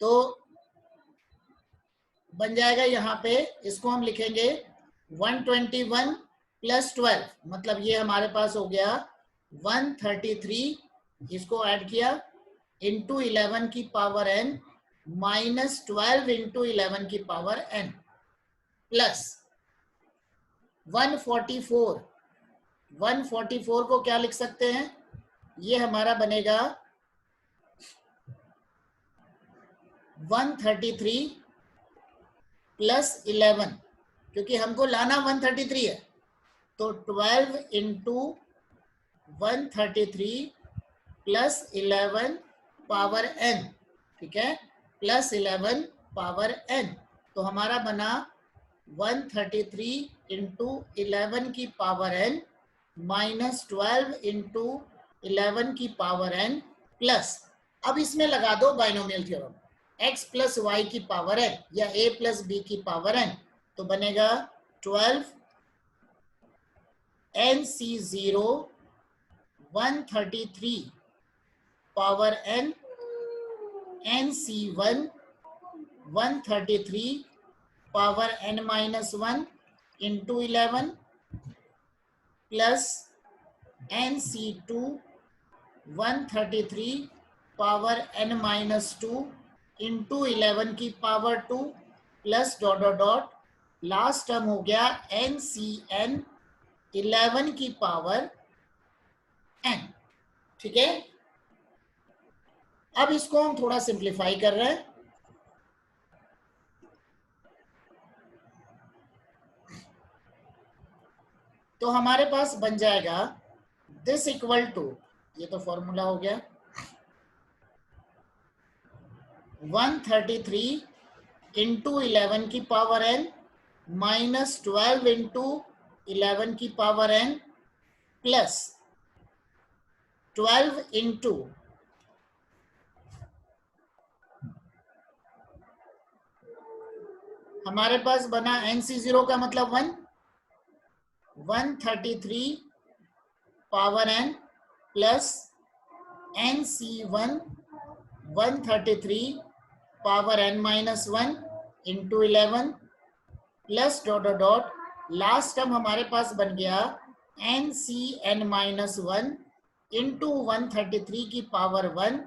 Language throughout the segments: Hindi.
तो बन जाएगा यहाँ पे, इसको हम लिखेंगे 121 प्लस 12, मतलब ये हमारे पास हो गया 133, इसको ऐड किया इंटू 11 की पावर n माइनस 12 इंटू 11 की पावर n प्लस 144। 144 को क्या लिख सकते हैं, ये हमारा बनेगा 133 प्लस 11, क्योंकि हमको लाना 133 है, तो 12 इंटू 133 प्लस 11 पावर n, ठीक है, प्लस 11 पावर n, तो हमारा बना 133 इंटू 11 की पावर n माइनस 12 इंटू 11 की पावर n प्लस, अब इसमें लगा दो binomial theorem, x plus y की पावर n या a प्लस बी की पावर n, तो बनेगा 12 nc0 133 power n nc1 133 power n minus 1 into 11 plus nc2 133 power n minus 2 into 11 की power 2 plus dot dot dot, last term हो गया ncn 11 की पावर n, ठीक है। अब इसको हम थोड़ा सिंप्लीफाई कर रहे हैं, तो हमारे पास बन जाएगा दिस इक्वल टू, ये तो फॉर्मूला हो गया 133 इंटू 11 की पावर n माइनस 12 इंटू 11 की पावर n प्लस 12 इंटू हमारे पास बना nc0 का मतलब 1, 133 power n plus nc1 133 power n minus 1 into 11 plus dot dot dot, last term हमारे पास बन गया ncn माइनस 1 इंटू 133 की पावर 1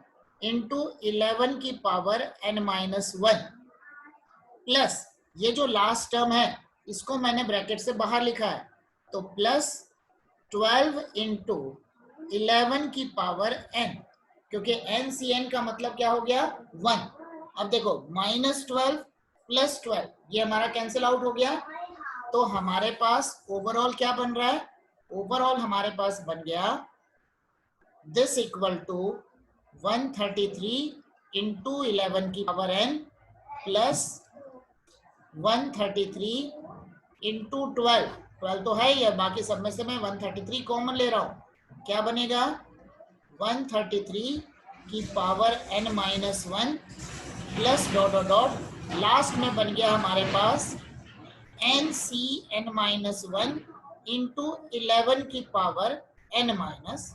इंटू 11 की पावर n माइनस 1 प्लस ये जो लास्ट टर्म है इसको मैंने ब्रैकेट से बाहर लिखा है, तो प्लस 12 इंटू 11 की पावर n, क्योंकि ncn का मतलब क्या हो गया 1। अब देखो माइनस 12 प्लस 12 ये हमारा कैंसिल आउट हो गया, तो हमारे पास ओवरऑल क्या बन रहा है, ओवरऑल हमारे पास बन गया दिस इक्वल टू 133 इंटू 11 की पावर n प्लस 133 इंटू 12, 12 तो है या बाकी सब में से मैं 133 कॉमन ले रहा हूं, क्या बनेगा 133 की power n minus 1 plus dot dot dot, last में बन गया हमारे पास ncn माइनस 1 इंटू 11 की पावर n माइनस,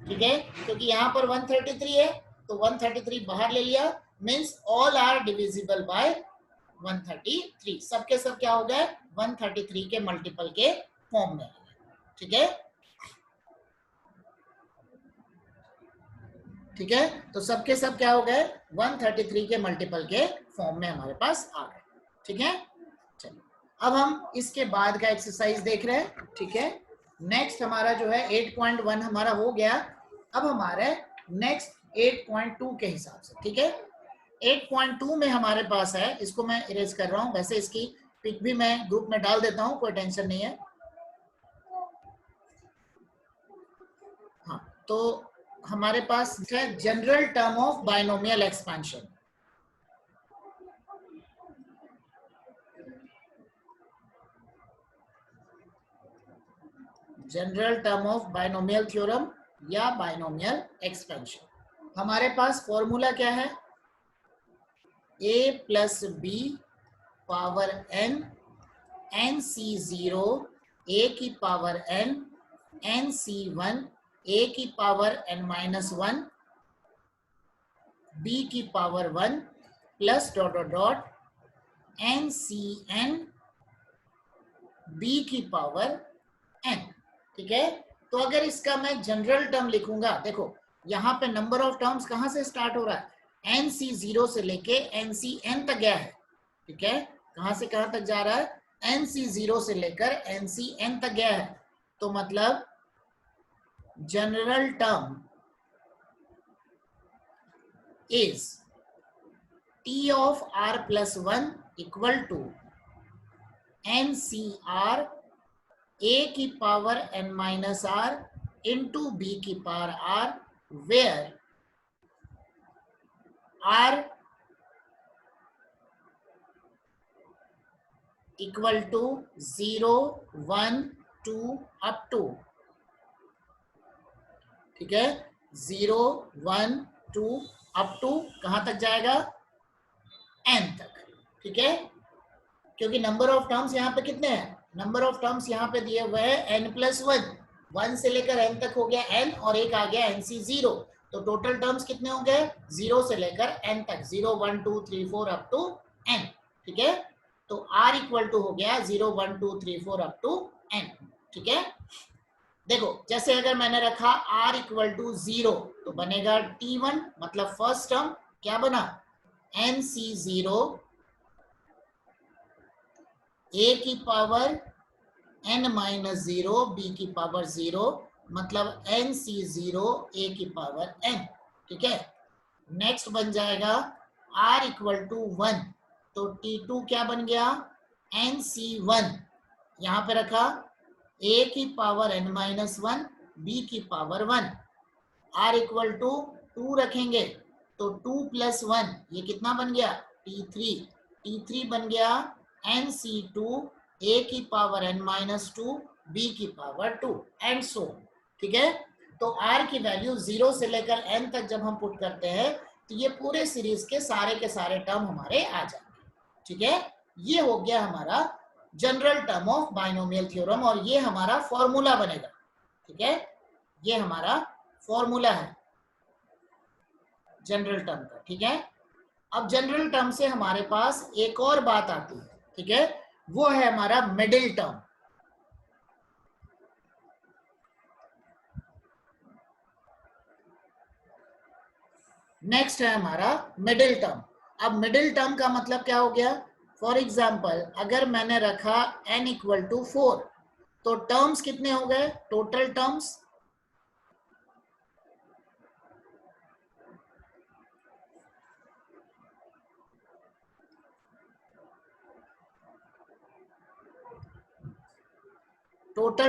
ठीक है, क्योंकि यहाँ पर 133 है तो 133 बाहर ले लिया, means all are divisible by 133, सबके सब क्या हो गए 133 के मल्टीपल के फॉर्म में, ठीक है, ठीक है, तो सबके सब क्या हो गए 133 के मल्टीपल के फॉर्म में हमारे पास आ गए, ठीक है। चलिए अब हम इसके बाद का एक्सरसाइज देख रहे हैं, ठीक है। नेक्स्ट हमारा जो है 8.1 हमारा हो गया, अब हमारे नेक्स्ट 8.2 के हिसाब से, ठीक है। 8.2 में हमारे पास है, इसको मैं इरेज कर रहा हूं, वैसे इसकी पिक भी मैं ग्रुप में डाल देता हूं, कोई टेंशन नहीं है। हाँ, तो हमारे पास है general term of binomial expansion. General term of binomial theorem या बाइनोमियल एक्सपेंशन। हमारे पास फॉर्मूला क्या है, a plus b power n nc0 a की पावर n nc1 a की पावर n माइनस 1 b की power 1 plus dot dot dot n c n b की पावर एन। ठीक है, तो अगर इसका मैं जनरल टर्म लिखूंगा, देखो यहाँ पे नंबर ऑफ टर्म्स कहाँ से स्टार्ट हो रहा है, एन सी 0 से लेके एन सी एन तक गया है। ठीक है, कहां से कहां तक जा रहा है, एन सी 0 से लेकर एन सी एन तक गया है। तो मतलब general term is T of r plus 1 equal to n C r a की power n minus r into b की power r, where r equal to 0 1 2 up to, ठीक है, 0 1 2 अप टू कहां तक जाएगा, एन तक। ठीक है, क्योंकि नंबर ऑफ टर्म्स यहाँ पे कितने हैं, नंबर ऑफ टर्म्स यहाँ पे दिए हुए हैं एन प्लस 1, 1 से लेकर एन तक हो गया एन, और एक आ गया एन सी 0, तो टोटल टर्म्स कितने हो गए, 0 से लेकर एन तक, 0 1 2 3 4 अप टू एन। ठीक है, तो आर इक्वल टू हो गया 0 1 2 3 4 अप टू एन। ठीक है, देखो जैसे अगर मैंने रखा r इक्वल टू 0 तो बनेगा t1, मतलब फर्स्ट टर्म क्या बना, एन सी 0 a की पावर n माइनस 0 b की पावर 0, मतलब एन सी 0 a की पावर n। ठीक है, नेक्स्ट बन जाएगा r इक्वल टू 1, तो t2 क्या बन गया, एन सी 1 यहां पे रखा a की पावर n माइनस 1 b की पावर 1, r इक्वल टू 2 रखेंगे तो 2 प्लस 1 ये कितना बन गया, t3, t3 बन गया एन सी 2 a की पावर n माइनस 2 b की पावर 2 एंड सो। ठीक है, तो r की वैल्यू 0 से लेकर n तक जब हम पुट करते हैं तो ये पूरे सीरीज के सारे टर्म हमारे आ जाएंगे। ठीक है, ये हो गया हमारा general term of binomial theorem, और ये हमारा फॉर्मूला बनेगा। ठीक है, ये हमारा फॉर्मूला है जनरल टर्म का। ठीक है, अब जनरल टर्म से हमारे पास एक और बात आती है। ठीक है, वो है हमारा मिडिल टर्म। नेक्स्ट है हमारा मिडिल टर्म। अब मिडिल टर्म का मतलब क्या हो गया, फॉर एग्जाम्पल अगर मैंने रखा n इक्वल टू 4, तो टर्म्स कितने हो गए, टोटल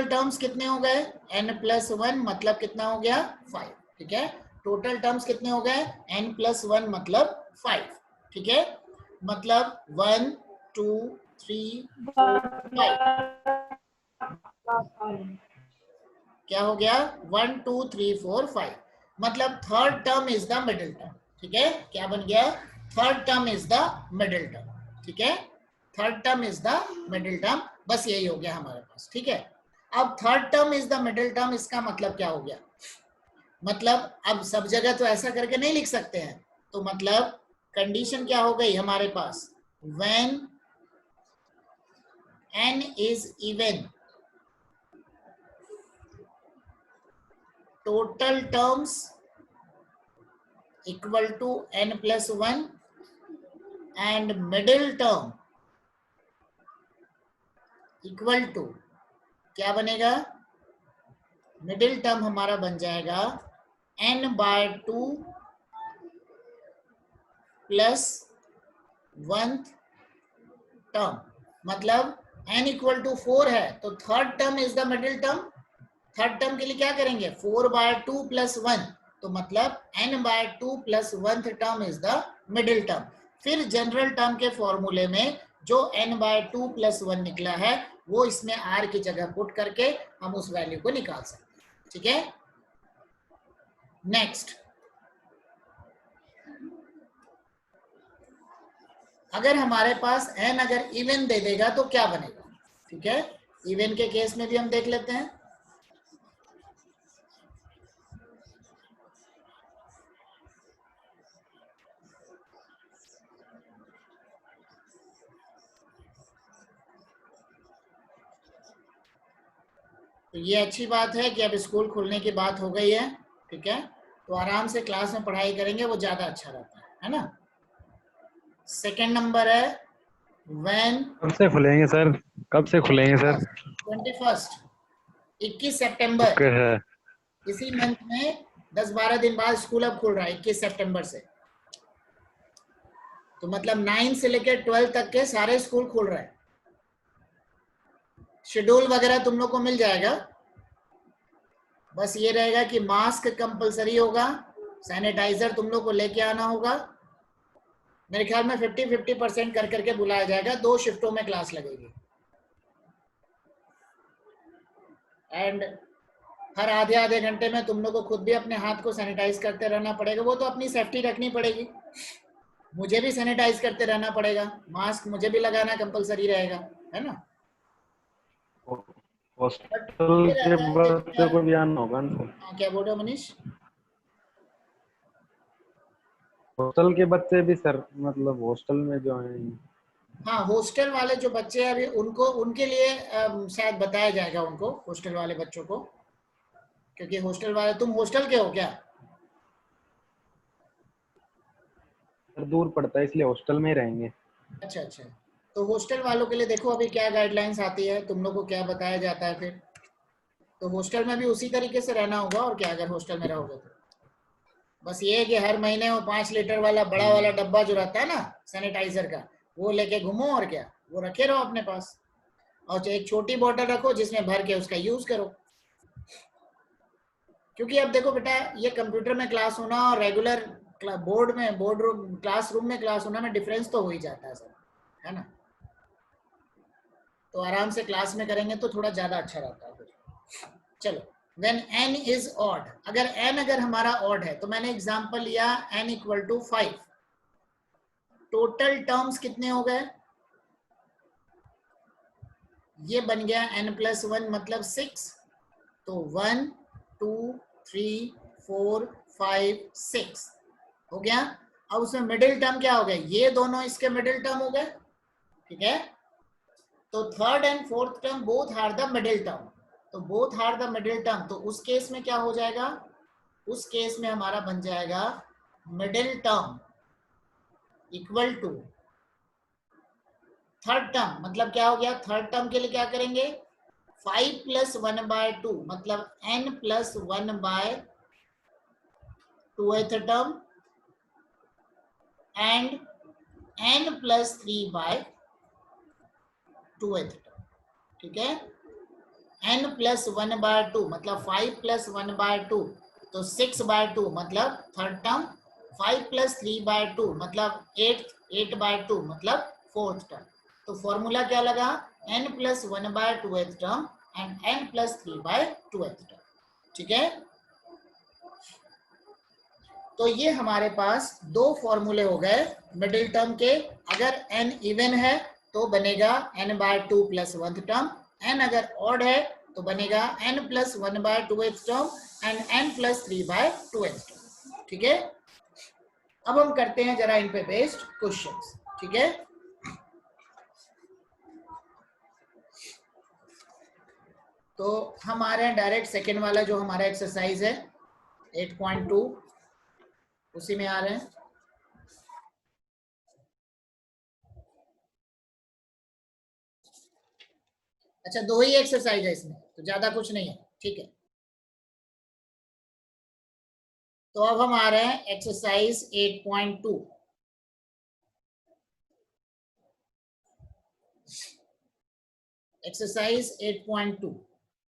टर्म्स कितने हो गए, n प्लस 1 मतलब कितना हो गया, 5। ठीक है, टोटल टर्म्स कितने हो गए, n प्लस 1 मतलब 5। ठीक है, मतलब 1 2 3 4 5, क्या हो गया, 1 2 3 4 5, मतलब third term is the middle term. ठीक है, क्या बन गया, third term is the middle term. ठीक है, third term is the middle term, बस यही हो गया हमारे पास। ठीक है, अब third term is the middle term, इसका मतलब क्या हो गया, मतलब अब सब जगह तो ऐसा करके नहीं लिख सकते हैं, तो मतलब कंडीशन क्या हो गई हमारे पास, when n is even, total terms equal to n plus 1 and middle term equal to, क्या बनेगा, मिडिल टर्म हमारा बन जाएगा n/2 प्लस 1th टर्म, मतलब n इक्वल टू 4 है तो third term is the middle term. Third term के लिए क्या करेंगे, 4/2 प्लस 1, तो मतलब n/2 plus 1th term is the middle term. फिर जनरल टर्म के फॉर्मूले में जो n/2 प्लस 1 निकला है वो इसमें r की जगह पुट करके हम उस वैल्यू को निकाल सकते हैं। ठीक है, नेक्स्ट अगर हमारे पास n अगर इवन दे देगा तो क्या बनेगा। ठीक है, इवन के केस में भी हम देख लेते हैं। तो ये अच्छी बात है कि अब स्कूल खुलने की बात हो गई है, ठीक है, तो आराम से क्लास में पढ़ाई करेंगे, वो ज़्यादा अच्छा रहता है ना। सेकंड नंबर है व्हेन, कब से खुलेंगे सर? कब से खुलेंगे सर? 21 21 सितंबर, ओके है। इसी मंथ में 10-12 दिन बाद स्कूल अब खुल रहा है 21 सितंबर से। तो मतलब 9 से लेकर 12 तक के सारे स्कूल खुल रहे हैं। शेड्यूल वगैरह तुम लोग को मिल जाएगा, बस ये रहेगा कि मास्क कंपलसरी होगा, सैनिटाइजर तुम लोग को लेके आना होगा। मेरे ख्याल में 50-50% कर करके बुलाया जाएगा, 2 शिफ्टों में क्लास लगेगी। एंड हर आधे आधे घंटे में तुम लोग को खुद भी अपने हाथ को सैनिटाइज करते रहना पड़ेगा, वो तो अपनी सेफ्टी रखनी पड़ेगी। मुझे भी सैनिटाइज करते रहना पड़ेगा, मास्क मुझे भी लगाना कंपलसरी रहेगा, है ना। बट हॉस्टल ये के रहता है, देखो बच्चों यार, को भी आना होगा ना? हाँ क्या बोल रहे हो मनीष? हॉस्टल के बच्चे भी सर, मतलब हॉस्टल में जो हैं। हाँ, हॉस्टल वाले जो बच्चे हैं अभी उनको, उनके लिए शायद बताया जाएगा उनको, हॉस्टल वाले बच्चों को, क्योंकि हॉस्टल वाले, तुम हॉस्टल के हो क्या? सर दूर पड़ता है इसलिए हॉस्टल में ही रहेंगे। अच्छा अच्छा, तो हॉस्टल वालों के लिए देखो अभी क्या गाइडलाइंस आती है, तुम लोग को क्या बताया जाता है फिर। तो हॉस्टल में भी उसी तरीके से रहना होगा, और क्या, अगर हॉस्टल में रहोगे तो बस ये है कि हर महीने वो 5 लीटर वाला बड़ा वाला डब्बा जो रहता है ना सैनिटाइजर का, वो लेके घूमो, और क्या, वो रखे रहो अपने पास, और एक छोटी बोतल रखो जिसमें भर के उसका यूज करो। क्योंकि अब देखो बेटा, ये कंप्यूटर में क्लास होना और रेगुलर बोर्ड में, बोर्ड रूम क्लासरूम में क्लास होना में डिफरेंस तो हो ही जाता है सर, है ना। तो आराम से क्लास में करेंगे तो थोड़ा ज्यादा अच्छा रहता है फिर। चलो, when n is odd, अगर n अगर हमारा odd है, तो मैंने एग्जांपल लिया n equal to 5, total terms कितने हो गए? ये बन गया n+1 मतलब 6, तो 1 2 3 4 5 6 हो गया। अब उसमें मिडिल टर्म क्या हो गया? ये दोनों इसके मिडिल टर्म हो गए, ठीक है। तो third and fourth term both are the middle term, तो both are the middle term, तो उस केस में क्या हो जाएगा? उस केस में हमारा बन जाएगा middle term equal to third term, मतलब क्या हो गया? थर्ड टर्म के लिए क्या करेंगे? 5+1/2 मतलब n+1/2th term and n+3/2th term, ठीक है। n+1/2 मतलब 5+1/2, तो 6/2 मतलब थर्ड टर्म, 5+3/2 मतलब 8/2 मतलब फोर्थ टर्म। तो फॉर्मूला क्या लगा? n+1/2th term and n+3/2th term, ठीक है। तो ये हमारे पास दो फॉर्मूले हो गए मिडिल टर्म के। अगर n इवन है तो बनेगा n/2 + 1th टर्म, n अगर ऑड है तो बनेगा n+1/2th term and n+3/2th term, ठीक है। अब हम करते हैं जरा इन पे बेस्ड क्वेश्चंस, ठीक है। तो हम आ रहे हैं डायरेक्ट सेकेंड वाला जो हमारा एक्सरसाइज है 8.2, उसी में आ रहे हैं। अच्छा, दो ही एक्सरसाइज है इसमें, तो ज्यादा कुछ नहीं है, ठीक है। तो अब हम आ रहे हैं एक्सरसाइज 8.2। एक्सरसाइज 8.2,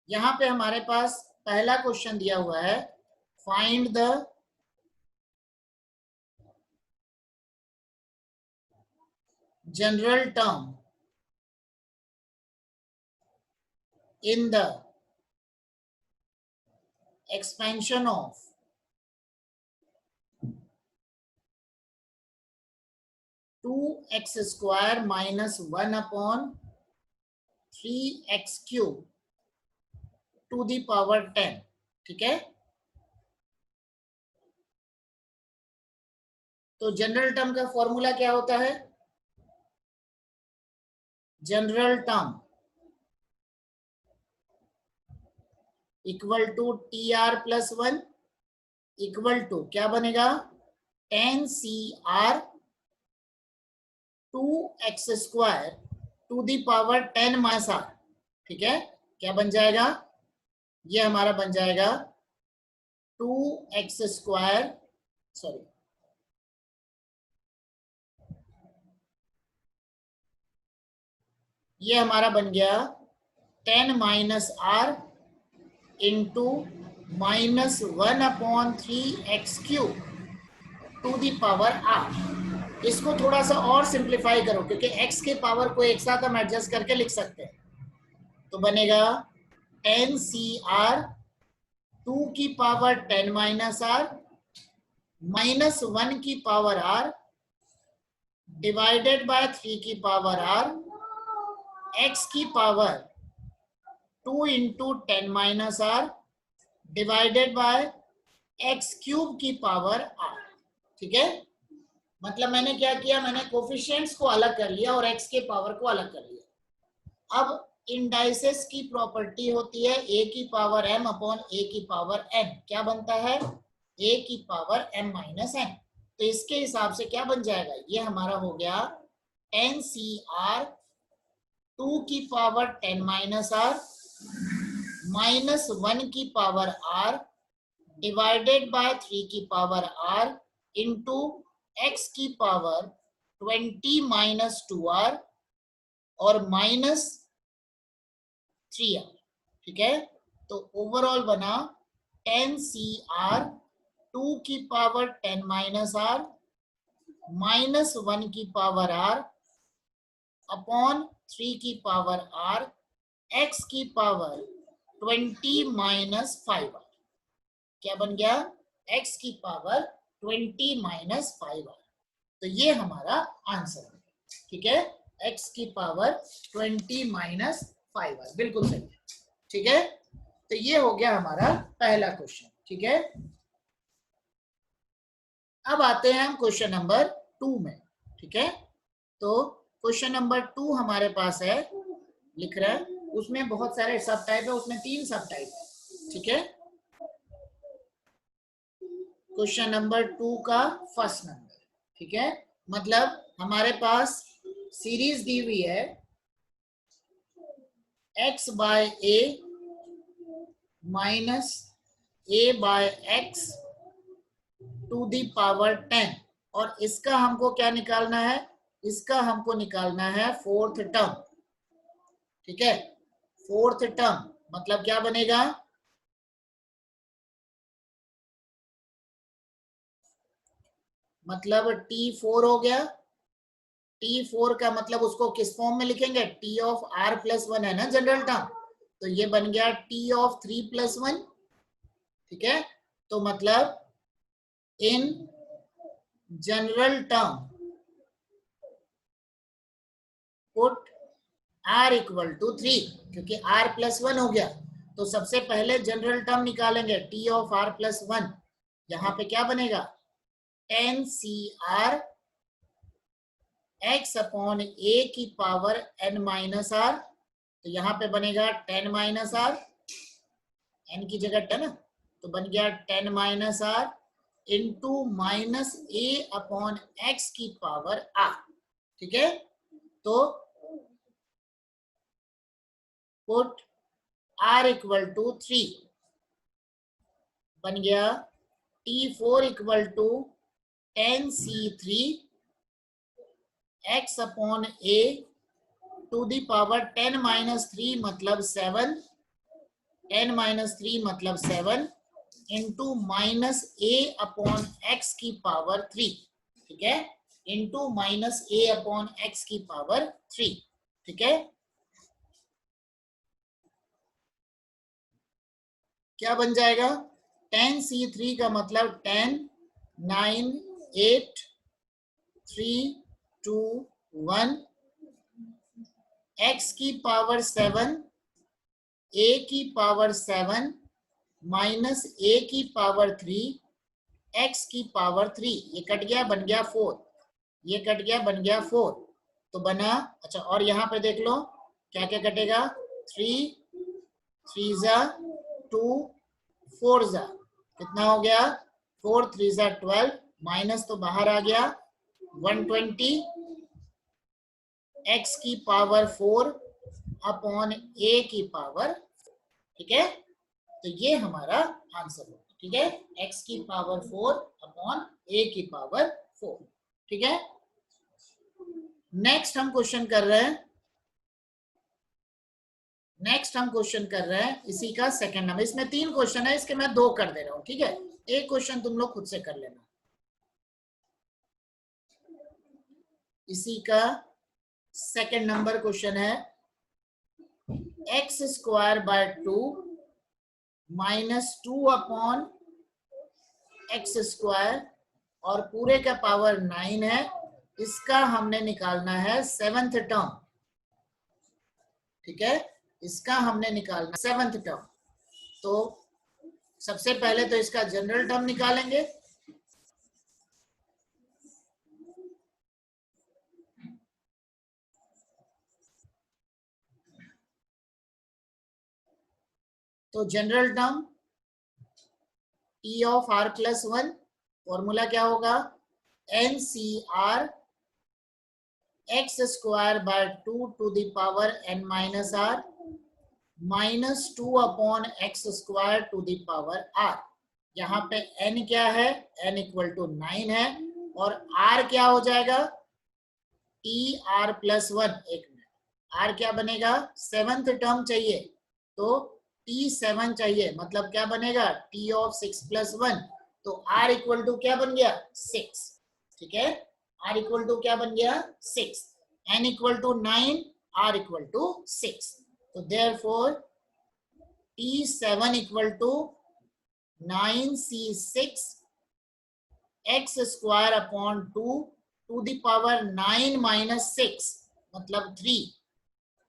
यहां पे हमारे पास पहला क्वेश्चन दिया हुआ है, find the general term in the expansion of 2x² - 1/3x³ to the power 10, ठीक है। तो जनरल टर्म का फॉर्मूला क्या होता है? General term equal to T R plus 1 equal to क्या बनेगा 10 CR 2x² to the power 10 minus r। ठीक है, क्या बन जाएगा, ये हमारा बन जाएगा 2x², सॉरी ये हमारा बन गया 10 minus r into -1/3x³ to the power r। इसको थोड़ा सा और सिंप्लीफाई करो क्योंकि x के पावर को एक साथ हम एडजस्ट करके लिख सकते हैं। तो बनेगा 10 CR 2 की पावर 10 माइनस r -1 की पावर r डिवाइडेड बाय 3 की पावर r x की power 2 into 10 minus r divided by x³ की पावर r। ठीक है, मतलब मैंने क्या किया, मैंने कोफिशिएंट्स को अलग कर लिया और x के पावर को अलग कर लिया। अब इंडाइसेस की प्रॉपर्टी होती है a की पावर m अपॉन a की पावर n। क्या बनता है, a की पावर m माइनस n। तो इसके हिसाब से क्या बन जाएगा, ये हमारा हो गया 10 CR 2 की पावर 10 माइनस r -1 की पावर r डिवाइडेड बाय 3 की पावर r इंटू x की पावर 20 माइनस 2r और -3r। ठीक है, तो ओवरऑल बना 10 CR 2 की पावर 10 माइनस r -1 की पावर r अपॉन 3 की पावर r x की पावर 20 माइनस 5r। क्या बन गया, x की पावर 20 माइनस 5r। तो ये हमारा आंसर है। ठीक है, x की पावर 20 माइनस 5r, बिल्कुल सही है। ठीक है, तो ये हो गया हमारा पहला क्वेश्चन। ठीक है, अब आते हैं हम क्वेश्चन नंबर 2 में। ठीक है, तो क्वेश्चन नंबर 2 हमारे पास है, लिख रहा है, उसमें बहुत सारे सब टाइप है, उसमें 3 सब टाइप है। ठीक है, क्वेश्चन नंबर 2 का फर्स्ट नंबर। ठीक है, मतलब हमारे पास सीरीज दी हुई है x by a minus a by x to the power 10 और इसका हमको क्या निकालना है, इसका हमको निकालना है फोर्थ टर्म। ठीक है, फोर्थ टर्म मतलब क्या बनेगा, मतलब T4 हो गया। T4 का मतलब उसको किस फॉर्म में लिखेंगे, T ऑफ R प्लस 1 है ना जनरल टर्म, तो ये बन गया T ऑफ 3 प्लस 1। ठीक है, तो मतलब in general term put R equal to 3, क्योंकि R प्लस 1 हो गया तो सबसे पहले जनरल टर्म निकालेंगे T ऑफ R प्लस 1। यहां पे क्या बनेगा 10 CR x अपॉन a की पावर n माइनस r। तो यहां पे बनेगा 10 माइनस r, n की जगह 10 ना, तो बन गया 10 minus r into minus a upon x की पावर r। ठीक है, तो पुट r इक्वल टू 3 बन गया T4 equal to 10 C3 x upon a to the power 10 minus 3 मतलब 7, 10 माइनस 3 मतलब 7 into minus a upon x की पावर 3। ठीक है, into minus a upon x की पावर 3। ठीक है, क्या बन जाएगा 10 C3 का मतलब 10 9 8 3 2 1 x की पावर 7 a की पावर 7 माइनस a की पावर 3 x की पावर 3। ये कट गया, बन गया 4, ये कट गया, बन गया 4, तो बना। अच्छा, और यहाँ पे देख लो क्या क्या कटेगा, 3 3 जा 2 4 जा कितना हो गया 4 3 जा 12 माइनस तो बाहर आ गया 120 x की पावर 4 अपॉन a की पावर, ठीक है। तो ये हमारा आंसर होगा, ठीक है, x की पावर 4 अपॉन a की पावर 4, ठीक है। नेक्स्ट हम क्वेश्चन कर रहे हैं, इसी का सेकंड नंबर। इसमें 3 क्वेश्चन है, इसके मैं 2 कर दे रहा हूं, ठीक है। एक क्वेश्चन तुम लोग खुद से कर लेना। इसी का सेकंड नंबर क्वेश्चन है x square by 2 minus 2 upon x square और पूरे का पावर 9 है, इसका हमने निकालना है 7th टर्म, ठीक है, इसका हमने निकालना 7th टर्म। तो सबसे पहले तो इसका जनरल टर्म निकालेंगे, तो general term T of r plus 1, formula क्या होगा NCR x square by 2 to the power n minus r minus 2 upon x square to the power r। यहाँ पे n क्या है, n इक्वल टू 9 है, और r क्या हो जाएगा TR प्लस 1। एक मिनट, r क्या बनेगा 7th टर्म चाहिए, तो T7 चाहिए, मतलब क्या बनेगा T ऑफ 6 प्लस 1, तो R इक्वल टू क्या बन गया 6, ठीक है, R इक्वल टू क्या बन गया 6, N equal to 9, R equal to 6, तो therefore T7 equal to 9C6 x square upon 2 to the power 9 minus 6 मतलब 3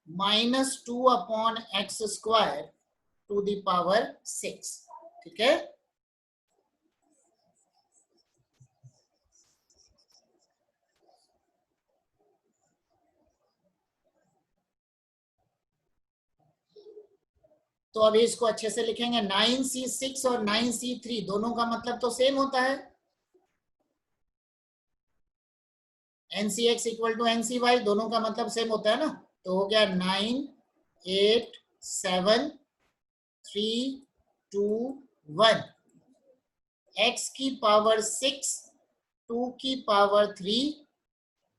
minus 2 upon x square to the power 6, ठीक है। तो अभी इसको अच्छे से लिखेंगे, 9C6 और 9C3 दोनों का मतलब तो सेम होता है, NCX इक्वल टू NCY दोनों का मतलब सेम होता है ना, तो हो गया 9 8 7 3 2 1 x की पावर 6 2 की पावर 3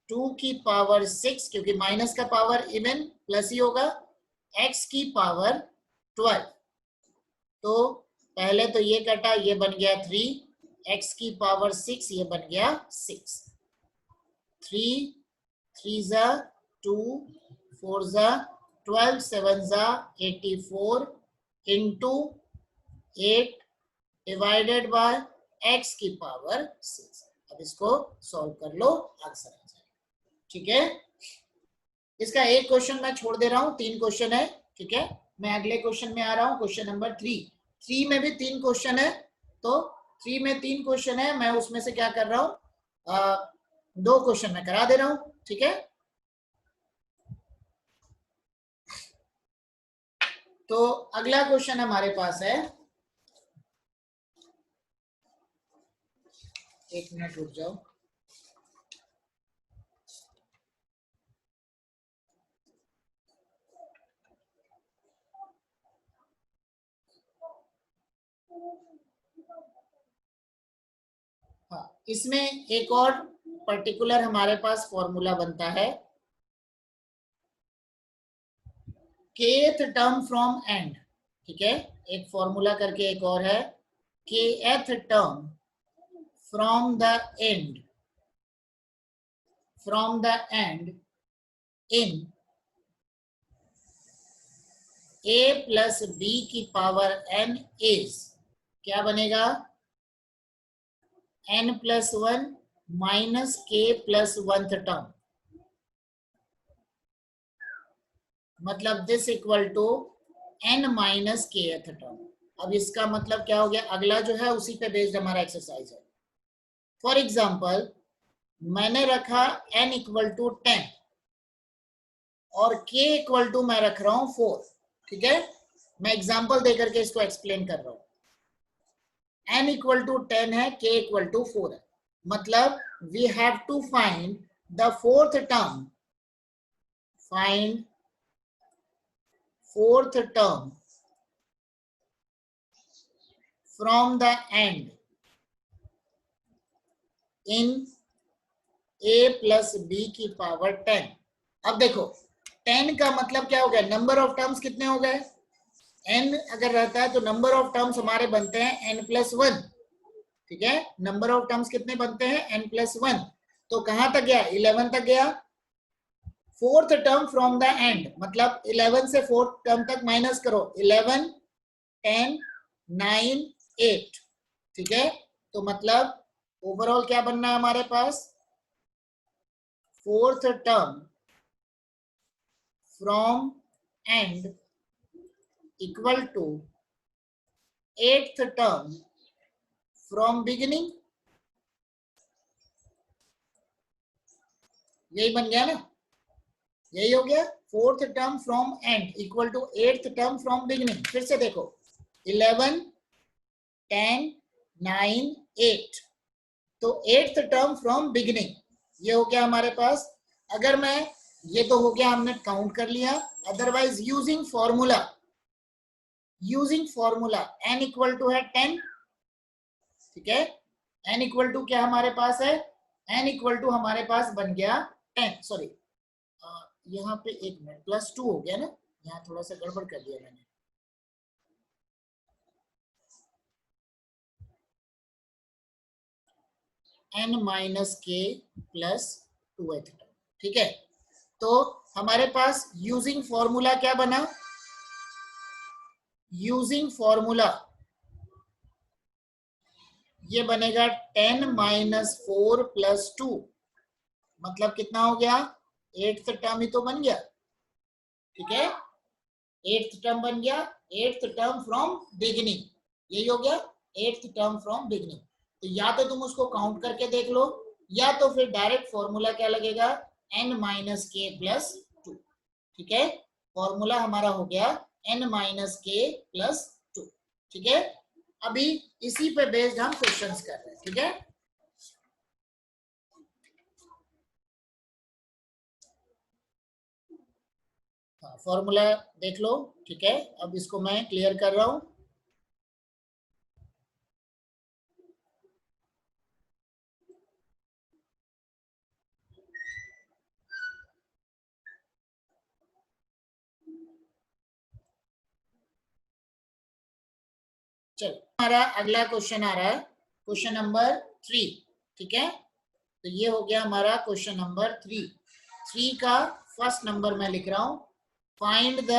2 की पावर 6 क्योंकि माइनस का पावर इवन प्लस ही होगा, x की पावर 12। तो पहले तो ये कटा, ये बन गया 3, x की पावर 6 ये बन गया 6, 3 3 जा 2 4 जा 12 7 जा 84 इंटू 8 डिवाइडेड बाय x की पावर 6। अब इसको सॉल्व कर लो, आंसर आ जाएगा, ठीक है। इसका एक क्वेश्चन मैं छोड़ दे रहा हूं, 3 क्वेश्चन है, ठीक है। मैं अगले क्वेश्चन में आ रहा हूं, क्वेश्चन नंबर 3 में भी 3 क्वेश्चन है, तो 3 में 3 क्वेश्चन है, मैं उसमें से क्या कर रहा हूं 2 क्वेश्चन मैं करा दे रहा हूं, ठीक है। तो अगला क्वेश्चन हमारे पास है, एक मिनट रुक जाओ, हाँ, इसमें एक और पर्टिकुलर हमारे पास फॉर्मूला बनता है, kth टर्म फ्रॉम एंड, ठीक है, एक फॉर्मूला करके एक और है kth term from the end in a plus b की पावर n इज, क्या बनेगा n plus 1 minus k plus 1th term, मतलब this equal to n minus kth term. अब इसका मतलब क्या हो गया, अगला जो है उसी पे बेस्ड हमारा एक्सरसाइज है। फॉर एग्जाम्पल मैंने रखा n इक्वल टू 10 और k इक्वल टू मैं रख रहा हूं 4, ठीक है। मैं एग्जांपल देकर के इसको एक्सप्लेन कर रहा हूं। n इक्वल टू 10 है, k इक्वल टू 4 है, मतलब we have to find the fourth term, find fourth term from the end in a plus b की पावर 10। अब देखो 10 का मतलब क्या हो गया, नंबर ऑफ टर्म्स कितने हो गए, n अगर रहता है तो नंबर ऑफ टर्म्स हमारे बनते हैं n प्लस 1, ठीक है, नंबर ऑफ टर्म्स कितने बनते हैं n प्लस 1, तो कहां तक गया, 11 तक गया। Fourth term from the and मतलब 11 से फोर्थ टर्म तक माइनस करो, 11 10 9 8, ठीक है, तो मतलब ओवरऑल क्या बनना है हमारे पास, fourth term from end equal to eighth term from beginning, यही बन गया ना, यही हो गया, fourth term from end equal to eighth term from beginning. फिर से देखो 11 10 9 8, तो एट्थ टर्म फ्रॉम बिगिनिंग ये हो गया हमारे पास। अगर मैं, ये तो हो गया हमने काउंट कर लिया, otherwise using formula, using formula n equal to है 10, ठीक है, n इक्वल टू क्या हमारे पास है, n इक्वल टू हमारे पास बन गया 10, सॉरी यहाँ पे एक मिनट प्लस 2 हो गया ना, यहाँ थोड़ा सा गड़बड़ कर दिया मैंने, n माइनस के प्लस 2 ठीक है, तो हमारे पास यूजिंग फॉर्मूला क्या बना, यूजिंग फॉर्मूला ये बनेगा 10 माइनस 4 प्लस 2, मतलब कितना हो गया, एट्थ टर्म ही तो बन गया, ठीक है, एट्थ टर्म बन गया, एट्थ टर्म फ्रॉम बिगिनिंग, यही हो गया एट्थ टर्म फ्रॉम बिगिनिंग। तो या तो तुम उसको काउंट करके देख लो, या तो फिर डायरेक्ट फॉर्मूला क्या लगेगा, n माइनस के प्लस 2, ठीक है, फॉर्मूला हमारा हो गया n माइनस के प्लस 2, ठीक है। अभी इसी पे बेस्ड हम क्वेश्चंस कर रहे हैं, ठीक है, फॉर्मूला देख लो, ठीक है, अब इसको मैं क्लियर कर रहा हूं। चलो हमारा अगला क्वेश्चन आ रहा है, क्वेश्चन नंबर 3, ठीक है, तो ये हो गया हमारा क्वेश्चन नंबर 3। 3 का फर्स्ट नंबर मैं लिख रहा हूं, find the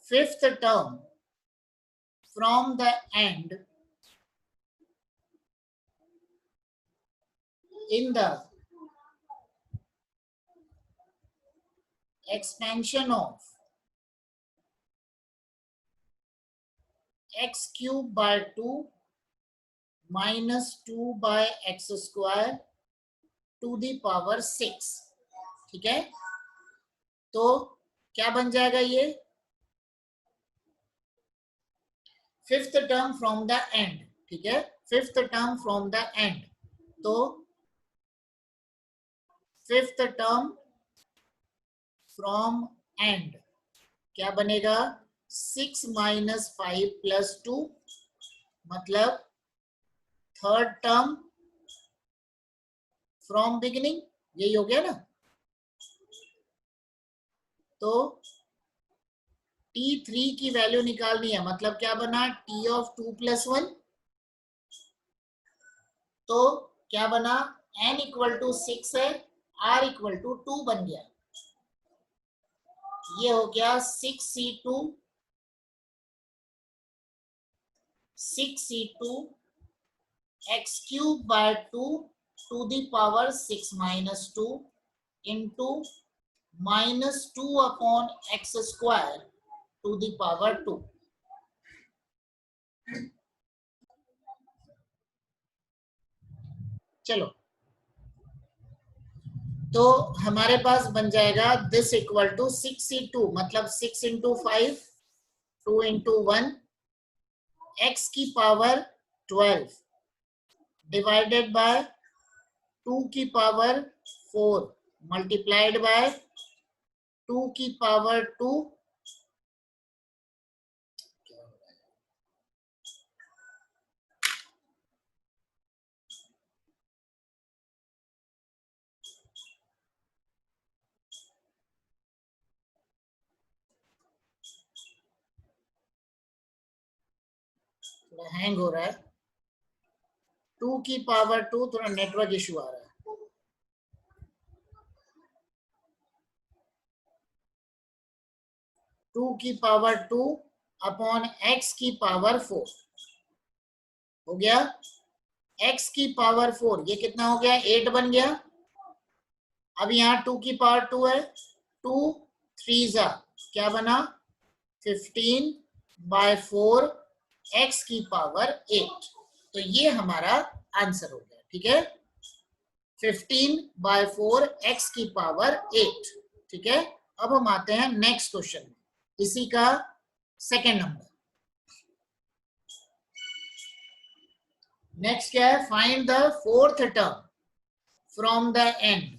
fifth term from the end in the expansion of x cube by 2 minus 2 by x square to the power 6, ठीक है, तो क्या बन जाएगा ये, fifth term from the and, ठीक है, fifth term from the and, तो फिफ्थ टर्म फ्रॉम एंड क्या बनेगा, 6 माइनस 5 प्लस 2, मतलब थर्ड टर्म फ्रॉम बिगिनिंग, यही हो गया ना, तो t3 की वैल्यू निकालनी है, मतलब क्या बना, t ऑफ 2 प्लस 1, तो क्या बना, n इक्वल टू 6 है, r इक्वल टू 2 बन गया, ये हो गया 6c2 x cube by 2 to the power 6 minus 2 into minus 2 upon x square to the power 2। चलो तो हमारे पास बन जाएगा दिस इक्वल टू 6c2, मतलब 6 इंटू 5, 2 इंटू 1, x की पावर 12 डिवाइडेड बाय 2 की पावर 4 मल्टीप्लाइड बाय 2 की पावर 2 थोड़ा हैंग हो रहा है, 2 की पावर 2, थोड़ा नेटवर्क इशू आ रहा है। 2 की पावर 2 अपॉन x की पावर 4 हो गया। x की पावर 4 ये कितना हो गया, 8 बन गया। अब यहाँ 2 की पावर 2 है, 2 3 जा क्या बना, 15 बाय 4 x की पावर 8। तो ये हमारा आंसर हो गया। ठीक है, 15 बाय 4 x की पावर 8। ठीक है, अब हम आते हैं नेक्स्ट क्वेश्चन में, इसी का सेकेंड नंबर। नेक्स्ट क्या है, find the fourth term from the and.